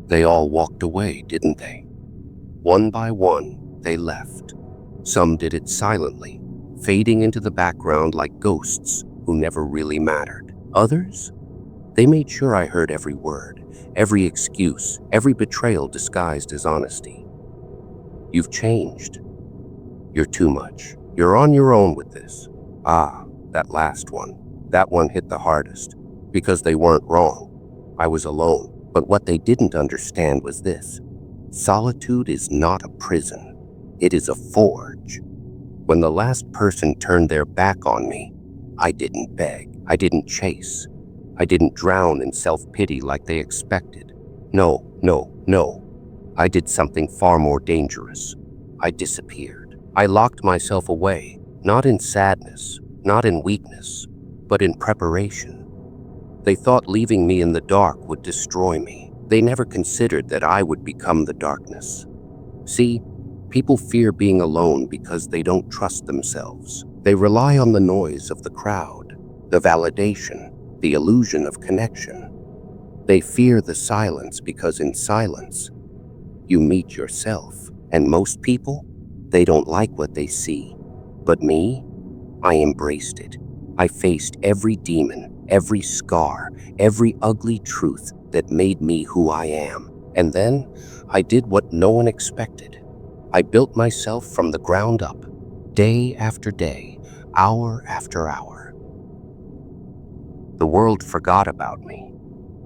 They all walked away, didn't they? One by one, they left. Some did it silently, fading into the background like ghosts who never really mattered. Others? They made sure I heard every word, every excuse, every betrayal disguised as honesty. You've changed. You're too much. You're on your own with this. Ah, that last one. That one hit the hardest. Because they weren't wrong. I was alone. But what they didn't understand was this. Solitude is not a prison. It is a forge. When the last person turned their back on me, I didn't beg. I didn't chase. I didn't drown in self-pity like they expected. No. I did something far more dangerous. I disappeared. I locked myself away, not in sadness, not in weakness, but in preparation. They thought leaving me in the dark would destroy me. They never considered that I would become the darkness. See, people fear being alone because they don't trust themselves. They rely on the noise of the crowd, the validation, the illusion of connection. They fear the silence because in silence, you meet yourself. And most people, they don't like what they see. But me, I embraced it. I faced every demon, every scar, every ugly truth that made me who I am. And then, I did what no one expected. I built myself from the ground up, day after day, hour after hour. The world forgot about me,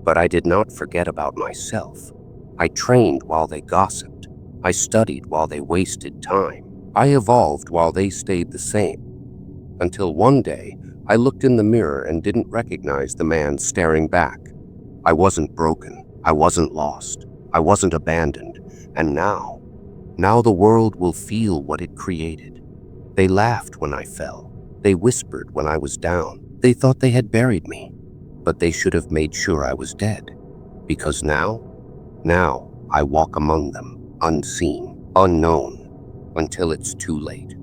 but I did not forget about myself. I trained while they gossiped. I studied while they wasted time. I evolved while they stayed the same. Until one day, I looked in the mirror and didn't recognize the man staring back. I wasn't broken. I wasn't lost. I wasn't abandoned. And now the world will feel what it created. They laughed when I fell. They whispered when I was down. They thought they had buried me, but they should have made sure I was dead. Because now I walk among them, unseen, unknown, until it's too late.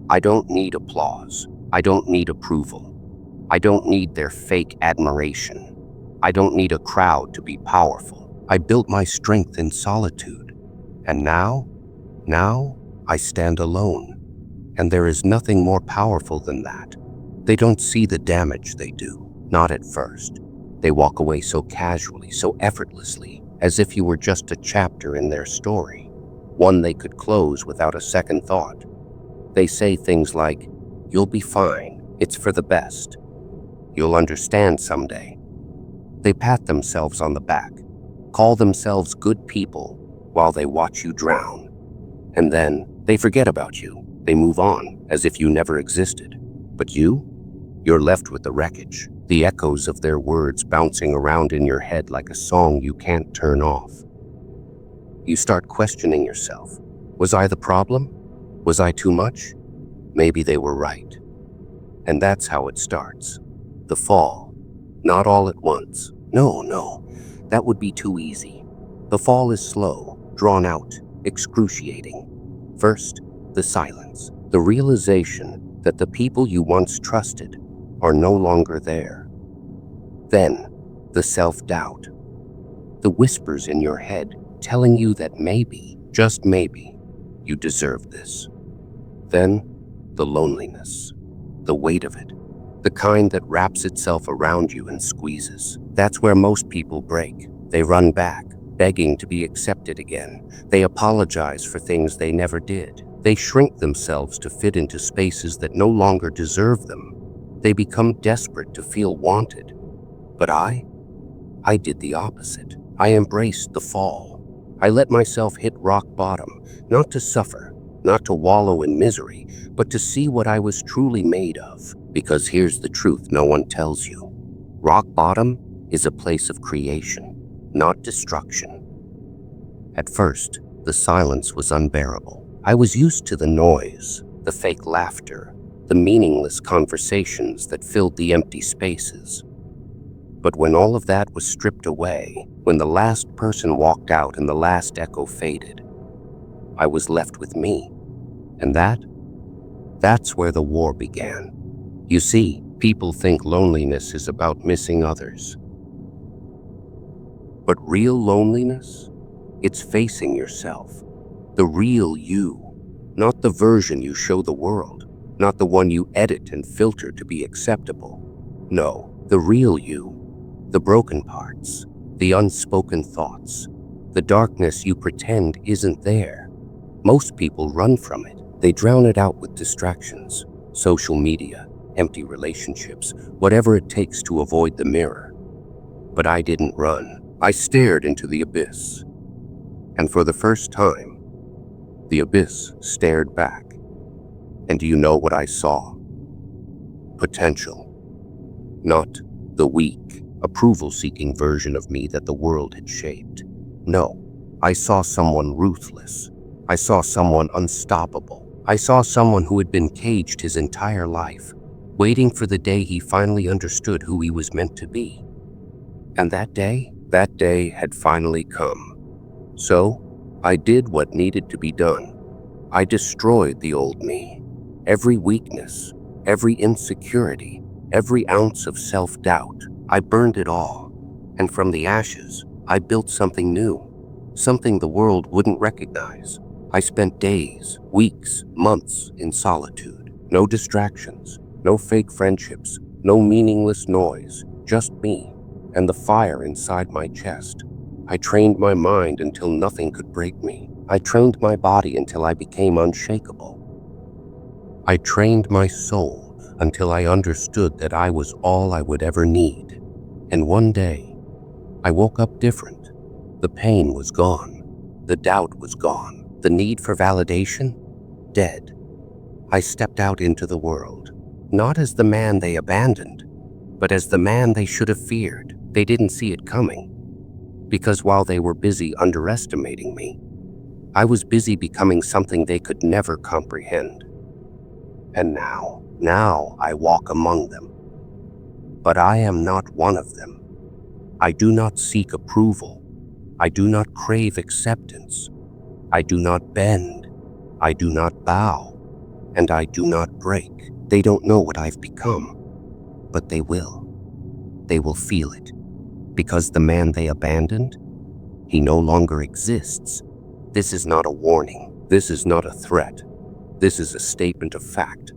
I don't need applause. I don't need approval. I don't need their fake admiration. I don't need a crowd to be powerful. I built my strength in solitude. And now I stand alone. And there is nothing more powerful than that. They don't see the damage they do, not at first. They walk away so casually, so effortlessly, as if you were just a chapter in their story, one they could close without a second thought. They say things like, "You'll be fine, it's for the best. You'll understand someday." They pat themselves on the back, call themselves good people while they watch you drown. And then they forget about you. They move on as if you never existed. But you're left with the wreckage, the echoes of their words bouncing around in your head like a song you can't turn off. You start questioning yourself. Was I the problem? Was I too much? Maybe they were right. And that's how it starts. The fall. Not all at once. No, that would be too easy. The fall is slow, drawn out, excruciating. First, the silence. The realization that the people you once trusted are no longer there. Then, the self-doubt. The whispers in your head telling you that maybe, just maybe, you deserve this. Then, the loneliness. The weight of it. The kind that wraps itself around you and squeezes. That's where most people break. They run back, begging to be accepted again. They apologize for things they never did. They shrink themselves to fit into spaces that no longer deserve them. They become desperate to feel wanted. But I did the opposite. I embraced the fall. I let myself hit rock bottom, not to suffer, not to wallow in misery, but to see what I was truly made of. Because here's the truth no one tells you. Rock bottom is a place of creation, not destruction. At first, the silence was unbearable. I was used to the noise, the fake laughter, the meaningless conversations that filled the empty spaces. But when all of that was stripped away, when the last person walked out and the last echo faded, I was left with me. And that's where the war began. You see, people think loneliness is about missing others. But real loneliness? It's facing yourself. The real you. Not the version you show the world. Not the one you edit and filter to be acceptable. No, the real you. The broken parts. The unspoken thoughts. The darkness you pretend isn't there. Most people run from it. They drown it out with distractions. Social media, empty relationships, whatever it takes to avoid the mirror. But I didn't run. I stared into the abyss. And for the first time, the abyss stared back. And do you know what I saw? Potential. Not the weak, approval-seeking version of me that the world had shaped. No, I saw someone ruthless. I saw someone unstoppable. I saw someone who had been caged his entire life, waiting for the day he finally understood who he was meant to be. And that day had finally come. So, I did what needed to be done. I destroyed the old me. Every weakness, every insecurity, every ounce of self-doubt, I burned it all. And from the ashes, I built something new, something the world wouldn't recognize. I spent days, weeks, months in solitude. No distractions, no fake friendships, no meaningless noise, just me and the fire inside my chest. I trained my mind until nothing could break me. I trained my body until I became unshakable. I trained my soul until I understood that I was all I would ever need. And one day, I woke up different. The pain was gone. The doubt was gone. The need for validation? Dead. I stepped out into the world, not as the man they abandoned, but as the man they should have feared. They didn't see it coming. Because while they were busy underestimating me, I was busy becoming something they could never comprehend. And now I walk among them. But I am not one of them. I do not seek approval. I do not crave acceptance. I do not bend. I do not bow. And I do not break. They don't know what I've become. But they will. They will feel it. Because the man they abandoned, he no longer exists. This is not a warning. This is not a threat. This is a statement of fact.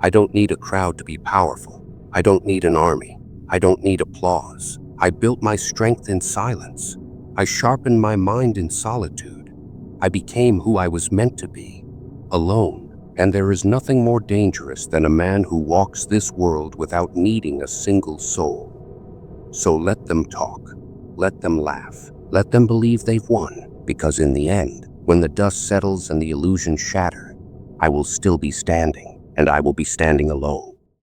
I don't need a crowd to be powerful. I don't need an army. I don't need applause. I built my strength in silence. I sharpened my mind in solitude. I became who I was meant to be, alone. And there is nothing more dangerous than a man who walks this world without needing a single soul. So let them talk. Let them laugh. Let them believe they've won. Because in the end, when the dust settles and the illusions shatter, I will still be standing, and I will be standing alone.